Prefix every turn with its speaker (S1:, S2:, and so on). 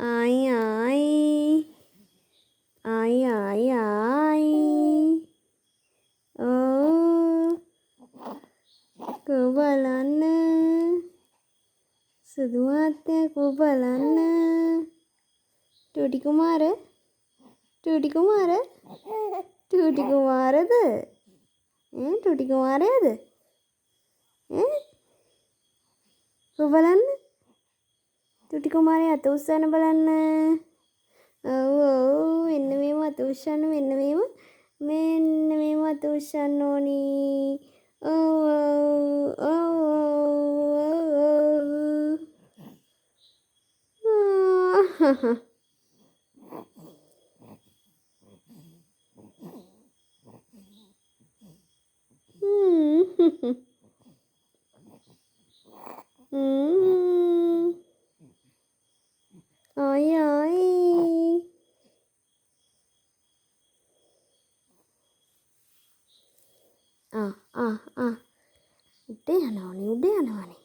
S1: ආයි ආයි ඕ කෝ බලන්න සුදු මහත්තයා කෝ බලන්න ටූටි කුමාරද ටූටි කුමාරයාද කෝ බලන්න ටූටි කුමාරයා අත උස්සන්න බලන්න ඔව් මෙන්න මේව අත උස්සන්න මෙන්න මේව අත උස්සන්න ඕනි ඔව් ආයි උඩ යනවනේ